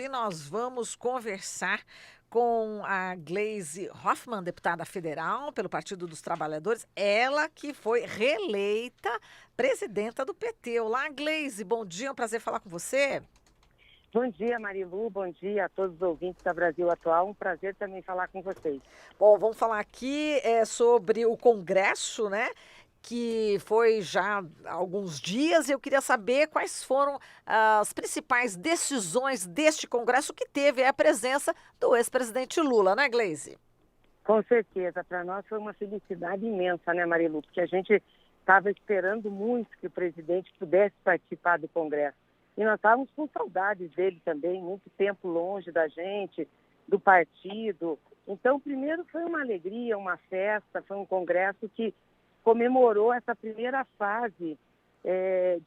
nós vamos conversar com a Gleisi Hoffmann, deputada federal pelo Partido dos Trabalhadores, ela que foi reeleita presidenta do PT. Olá, Gleisi, bom dia, é um prazer falar com você. Bom dia, Marilu, bom dia a todos os ouvintes da Brasil Atual, um prazer também falar com vocês. Bom, vamos falar aqui sobre o Congresso, né? Que foi já há alguns dias, e eu queria saber quais foram as principais decisões deste Congresso que teve a presença do ex-presidente Lula, né, Gleisi? Com certeza, para nós foi uma felicidade imensa, né, Marilu? Porque a gente estava esperando muito que o presidente pudesse participar do Congresso. E nós estávamos com saudades dele também, muito tempo longe da gente, do partido. Então, primeiro foi uma alegria, uma festa, foi um congresso que comemorou essa primeira fase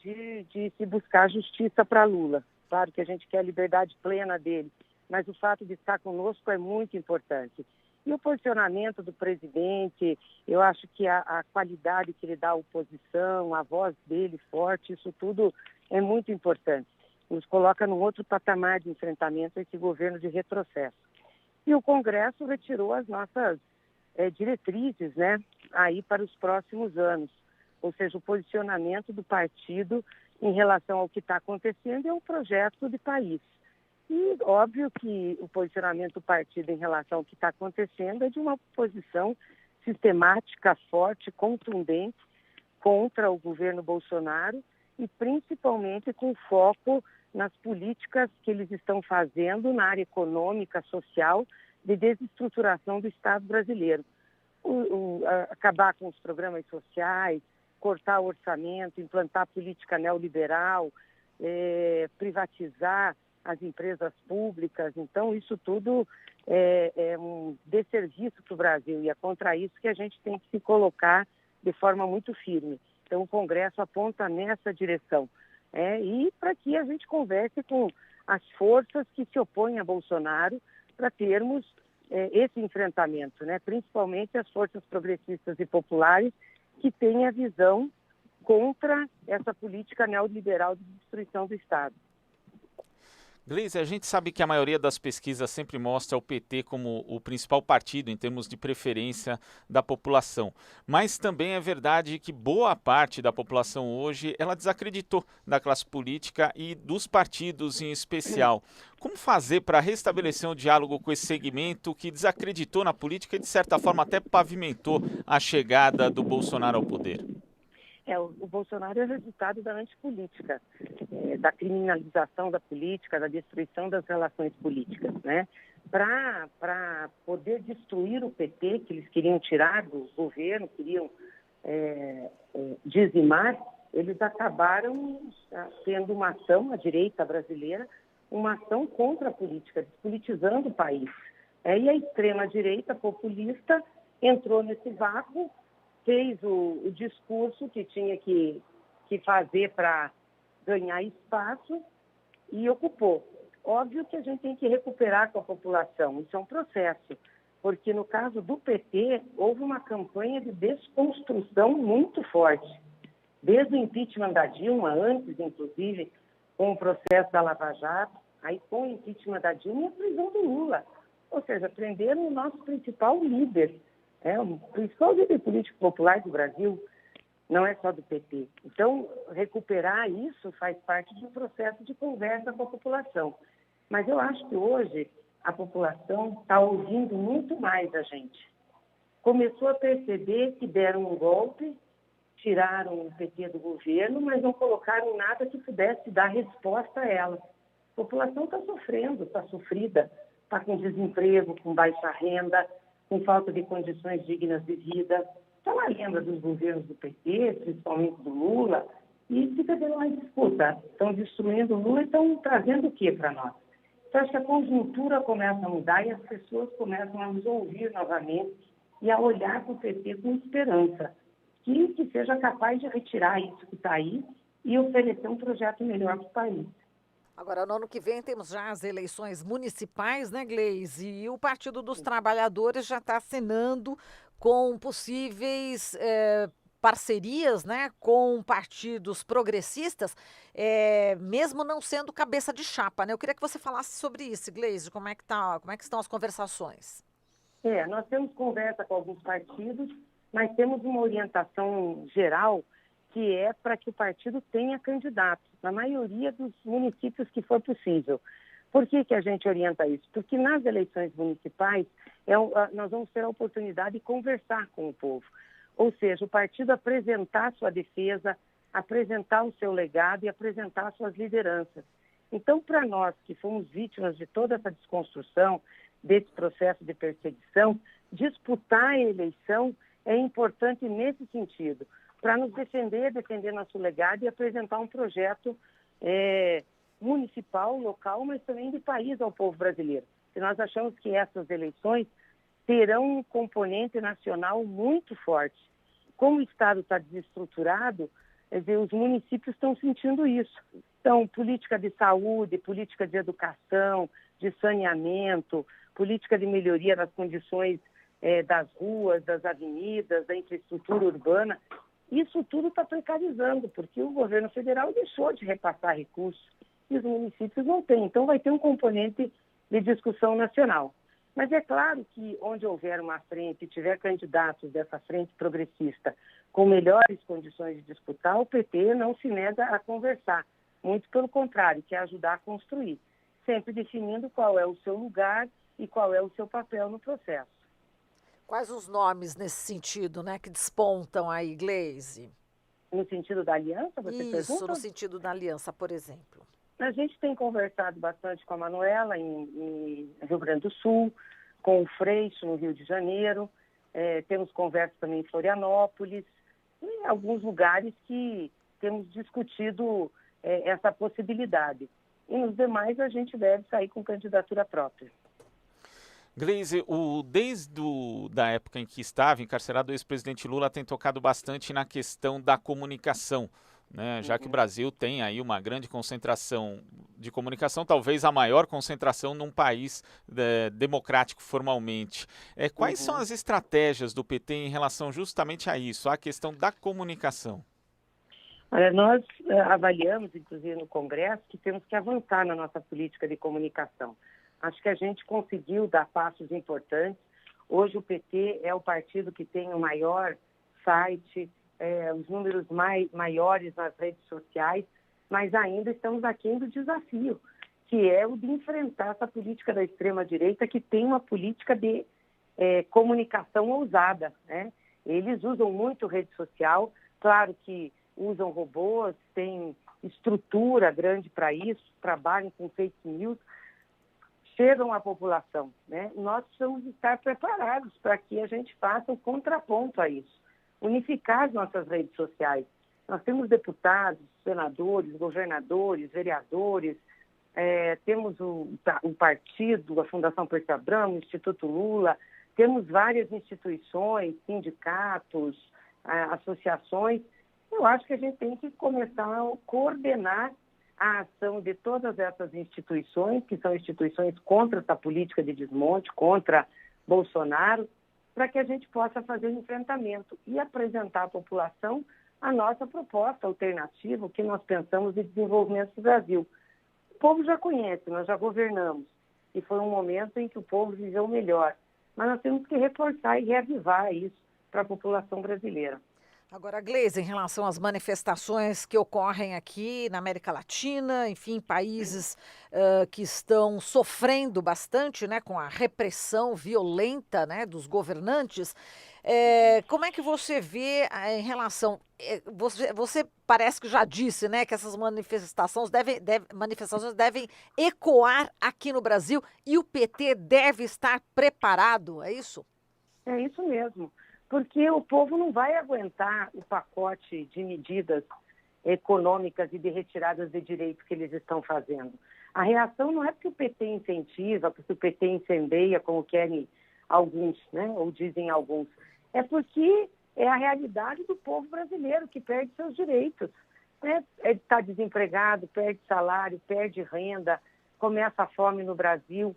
de se buscar justiça para Lula. Claro que a gente quer a liberdade plena dele, mas o fato de estar conosco é muito importante. E o posicionamento do presidente, eu acho que a qualidade que ele dá à oposição, a voz dele forte, isso tudo é muito importante. Nos coloca num outro patamar de enfrentamento a esse governo de retrocesso. E o Congresso retirou as nossas diretrizes, né, aí para os próximos anos. Ou seja, o posicionamento do partido em relação ao que está acontecendo é um projeto de país. E óbvio que o posicionamento do partido em relação ao que está acontecendo é de uma posição sistemática, forte, contundente contra o governo Bolsonaro e principalmente com foco nas políticas que eles estão fazendo na área econômica, social, de desestruturação do Estado brasileiro. Acabar com os programas sociais, cortar o orçamento, implantar política neoliberal, privatizar as empresas públicas. Então, isso tudo é um desserviço para o Brasil e é contra isso que a gente tem que se colocar de forma muito firme. Então, o Congresso aponta nessa direção. E para que a gente converse com as forças que se opõem a Bolsonaro para termos esse enfrentamento, né? Principalmente as forças progressistas e populares que têm a visão contra essa política neoliberal de destruição do Estado. Gleisi, a gente sabe que a maioria das pesquisas sempre mostra o PT como o principal partido em termos de preferência da população. Mas também é verdade que boa parte da população hoje ela desacreditou da classe política e dos partidos em especial. Como fazer para restabelecer um diálogo com esse segmento que desacreditou na política e de certa forma até pavimentou a chegada do Bolsonaro ao poder? O Bolsonaro é o resultado da antipolítica, da criminalização da política, da destruição das relações políticas, né? Para poder destruir o PT, que eles queriam tirar do governo, queriam dizimar, eles acabaram tendo uma ação, a direita brasileira, uma ação contra a política, despolitizando o país. E a extrema-direita populista entrou nesse vácuo, fez o discurso que tinha que fazer para ganhar espaço e ocupou. Óbvio que a gente tem que recuperar com a população, isso é um processo, porque no caso do PT, houve uma campanha de desconstrução muito forte. Desde o impeachment da Dilma, antes inclusive, com o processo da Lava Jato, aí com o impeachment da Dilma e a prisão do Lula. Ou seja, prenderam o nosso principal líder, o principal líder político popular do Brasil, não é só do PT. Então, recuperar isso faz parte de um processo de conversa com a população. Mas eu acho que hoje a população está ouvindo muito mais a gente. Começou a perceber que deram um golpe, tiraram o PT do governo, mas não colocaram nada que pudesse dar resposta a ela. A população está sofrendo, está sofrida, está com desemprego, com baixa renda, com falta de condições dignas de vida. Então, ela lembra dos governos do PT, principalmente do Lula, e fica tendo uma disputa. Estão destruindo o Lula e estão trazendo o quê para nós? Então, acho que a conjuntura começa a mudar e as pessoas começam a nos ouvir novamente e a olhar para o PT com esperança, que seja capaz de retirar isso que está aí e oferecer um projeto melhor para o país. Agora, no ano que vem, temos já as eleições municipais, né, Gleisi? E o Partido dos Trabalhadores já está acenando com possíveis parcerias, né, com partidos progressistas, mesmo não sendo cabeça de chapa, né? Eu queria que você falasse sobre isso, Gleisi, como é que estão as conversações? Nós temos conversa com alguns partidos, mas temos uma orientação geral que é para que o partido tenha candidato, na maioria dos municípios que for possível. Por que a gente orienta isso? Porque nas eleições municipais nós vamos ter a oportunidade de conversar com o povo. Ou seja, o partido apresentar sua defesa, apresentar o seu legado e apresentar suas lideranças. Então, para nós que fomos vítimas de toda essa desconstrução, desse processo de perseguição, disputar a eleição é importante nesse sentido, para nos defender nosso legado e apresentar um projeto municipal, local, mas também de país ao povo brasileiro. E nós achamos que essas eleições terão um componente nacional muito forte. Como o Estado está desestruturado, os municípios estão sentindo isso. Então, política de saúde, política de educação, de saneamento, política de melhoria das condições das ruas, das avenidas, da infraestrutura urbana, isso tudo está precarizando, porque o governo federal deixou de repassar recursos e os municípios não têm. Então, vai ter um componente de discussão nacional. Mas é claro que onde houver uma frente, tiver candidatos dessa frente progressista com melhores condições de disputar, o PT não se nega a conversar. Muito pelo contrário, quer ajudar a construir, sempre definindo qual é o seu lugar e qual é o seu papel no processo. Quais os nomes nesse sentido, né, que despontam aí, Gleisi? No sentido da aliança, você pergunta? Isso, no sentido da aliança, por exemplo. A gente tem conversado bastante com a Manuela em Rio Grande do Sul, com o Freixo no Rio de Janeiro, temos conversas também em Florianópolis, em alguns lugares que temos discutido essa possibilidade. E nos demais a gente deve sair com candidatura própria. Gleisi, desde da época em que estava encarcerado, o ex-presidente Lula tem tocado bastante na questão da comunicação, né? Já que o Brasil tem aí uma grande concentração de comunicação, talvez a maior concentração num país democrático formalmente. Quais são as estratégias do PT em relação justamente a isso, à questão da comunicação? Olha, nós avaliamos, inclusive no Congresso, que temos que avançar na nossa política de comunicação. Acho que a gente conseguiu dar passos importantes. Hoje o PT é o partido que tem o maior site, os números maiores nas redes sociais, mas ainda estamos aquém do desafio, que é o de enfrentar essa política da extrema-direita, que tem uma política de comunicação ousada, né? Eles usam muito rede social, claro que usam robôs, têm estrutura grande para isso, trabalham com fake news, chegam à população, né? Nós precisamos estar preparados para que a gente faça um contraponto a isso, unificar as nossas redes sociais. Nós temos deputados, senadores, governadores, vereadores, temos o partido, a Fundação Percy Abramo, o Instituto Lula, temos várias instituições, sindicatos, associações. Eu acho que a gente tem que começar a coordenar a ação de todas essas instituições, que são instituições contra essa política de desmonte, contra Bolsonaro, para que a gente possa fazer um enfrentamento e apresentar à população a nossa proposta alternativa, o que nós pensamos de desenvolvimento do Brasil. O povo já conhece, nós já governamos, e foi um momento em que o povo viveu melhor. Mas nós temos que reforçar e reavivar isso para a população brasileira. Agora, Gleisi, em relação às manifestações que ocorrem aqui na América Latina, enfim, países que estão sofrendo bastante, né, com a repressão violenta, né, dos governantes, como é que você vê em relação... Você parece que já disse, né, que essas manifestações devem ecoar aqui no Brasil e o PT deve estar preparado, é isso? É isso mesmo. Porque o povo não vai aguentar o pacote de medidas econômicas e de retiradas de direitos que eles estão fazendo. A reação não é porque o PT incentiva, porque o PT incendeia, como querem alguns, né, ou dizem alguns. É porque é a realidade do povo brasileiro que perde seus direitos. Né? Está desempregado, perde salário, perde renda, começa a fome no Brasil,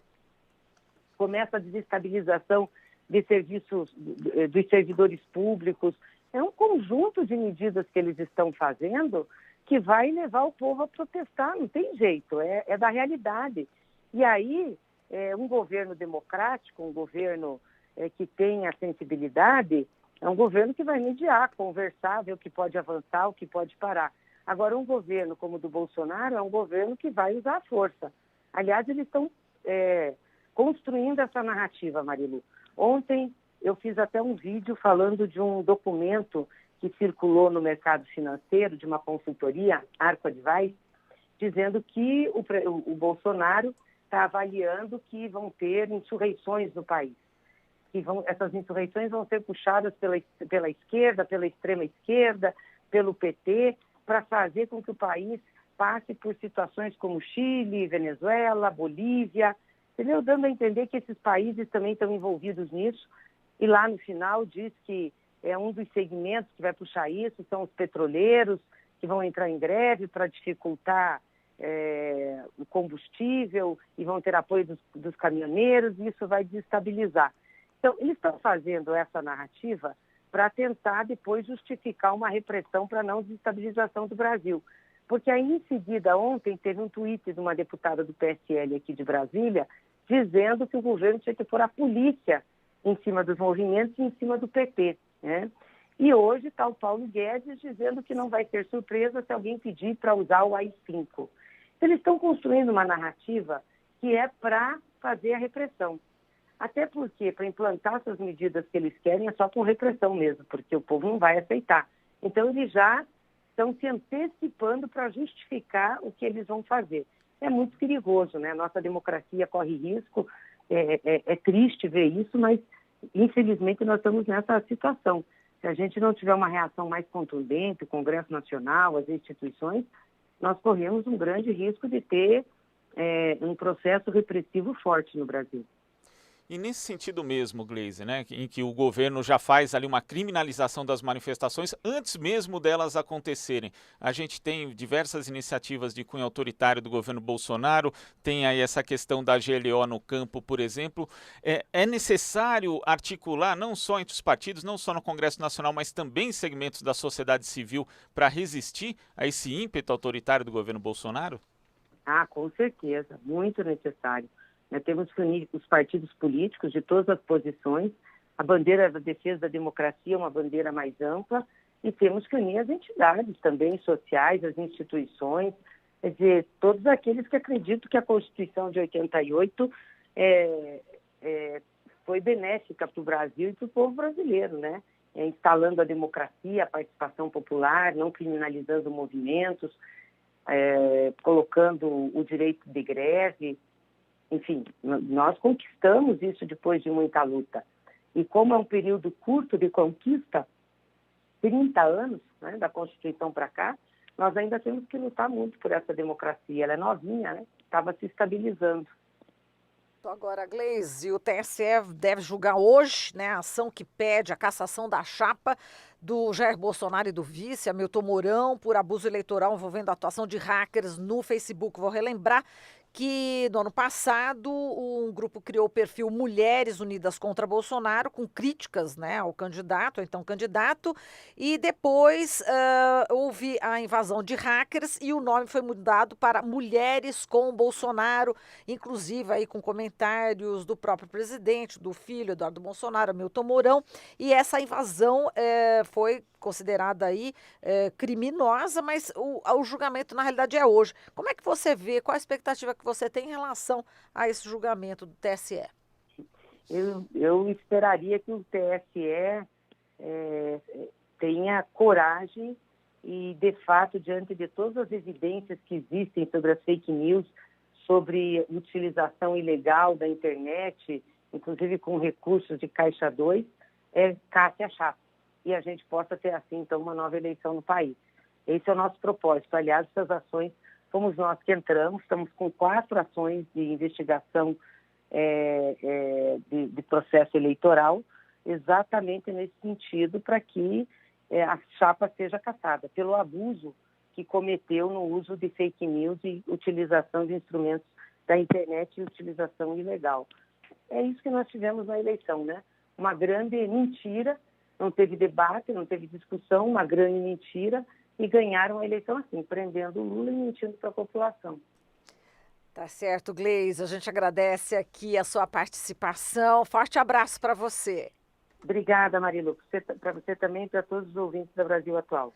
começa a desestabilização de serviços, dos servidores públicos, É um conjunto de medidas que eles estão fazendo que vai levar o povo a protestar, não tem jeito, é da realidade. E aí, um governo democrático, um governo que tem a sensibilidade, é um governo que vai mediar, conversar, ver o que pode avançar, o que pode parar. Agora, um governo como o do Bolsonaro é um governo que vai usar a força. Aliás, eles estão construindo essa narrativa, Marilu. Ontem eu fiz até um vídeo falando de um documento que circulou no mercado financeiro, de uma consultoria, Arco Advice, dizendo que o Bolsonaro está avaliando que vão ter insurreições no país. Essas insurreições vão ser puxadas pela esquerda, pela extrema esquerda, pelo PT, para fazer com que o país passe por situações como Chile, Venezuela, Bolívia, entendeu? Dando a entender que esses países também estão envolvidos nisso. E lá no final diz que um dos segmentos que vai puxar isso são os petroleiros, que vão entrar em greve para dificultar o combustível e vão ter apoio dos caminhoneiros, e isso vai desestabilizar. Então, eles estão fazendo essa narrativa para tentar depois justificar uma repressão para não desestabilização do Brasil. Porque aí, em seguida, ontem, teve um tweet de uma deputada do PSL aqui de Brasília, dizendo que o governo tinha que pôr a polícia em cima dos movimentos e em cima do PT, né? E hoje está o Paulo Guedes dizendo que não vai ter surpresa se alguém pedir para usar o AI-5. Então, eles estão construindo uma narrativa que é para fazer a repressão. Até porque, para implantar essas medidas que eles querem, é só com repressão mesmo, porque o povo não vai aceitar. Então, eles já estão se antecipando para justificar o que eles vão fazer. É muito perigoso, né? Nossa democracia corre risco, é triste ver isso, mas, infelizmente, nós estamos nessa situação. Se a gente não tiver uma reação mais contundente, o Congresso Nacional, as instituições, nós corremos um grande risco de ter um processo repressivo forte no Brasil. E nesse sentido mesmo, Gleisi, né, em que o governo já faz ali uma criminalização das manifestações antes mesmo delas acontecerem. A gente tem diversas iniciativas de cunho autoritário do governo Bolsonaro, tem aí essa questão da GLO no campo, por exemplo. É necessário articular não só entre os partidos, não só no Congresso Nacional, mas também em segmentos da sociedade civil para resistir a esse ímpeto autoritário do governo Bolsonaro? Ah, com certeza, muito necessário. Temos que unir os partidos políticos de todas as posições, a bandeira da defesa da democracia é uma bandeira mais ampla, e temos que unir as entidades também sociais, as instituições, quer dizer, todos aqueles que acreditam que a Constituição de 88 foi benéfica para o Brasil e para o povo brasileiro, né? Instalando a democracia, a participação popular, não criminalizando movimentos, colocando o direito de greve. Enfim, nós conquistamos isso depois de muita luta. E como é um período curto de conquista, 30 anos, né, da Constituição para cá, nós ainda temos que lutar muito por essa democracia. Ela é novinha, né? Estava se estabilizando. Agora, Gleisi, o TSE deve julgar hoje, né, a ação que pede a cassação da chapa do Jair Bolsonaro e do vice, Hamilton Mourão, por abuso eleitoral envolvendo a atuação de hackers no Facebook. Vou relembrar que no ano passado um grupo criou o perfil Mulheres Unidas contra Bolsonaro, com críticas, né, ao candidato, então candidato, e depois houve a invasão de hackers e o nome foi mudado para Mulheres com Bolsonaro, inclusive aí com comentários do próprio presidente, do filho Eduardo Bolsonaro, Hamilton Mourão, e essa invasão foi considerada aí criminosa, mas o julgamento na realidade é hoje. Como é que você vê, qual a expectativa que você tem em relação a esse julgamento do TSE? Eu esperaria que o TSE tenha coragem e, de fato, diante de todas as evidências que existem sobre as fake news, sobre utilização ilegal da internet, inclusive com recursos de Caixa 2, casse a chapa. E a gente possa ter, assim, então, uma nova eleição no país. Esse é o nosso propósito. Aliás, essas ações, fomos nós que entramos, estamos com 4 ações de investigação de processo eleitoral, exatamente nesse sentido, para que a chapa seja cassada, pelo abuso que cometeu no uso de fake news e utilização de instrumentos da internet e utilização ilegal. É isso que nós tivemos na eleição, né? Uma grande mentira, não teve debate, não teve discussão, uma grande mentira, e ganharam a eleição assim, prendendo o Lula e mentindo para a população. Tá certo, Gleise. A gente agradece aqui a sua participação. Forte abraço para você. Obrigada, Marilu, para você também e para todos os ouvintes da Brasil Atual.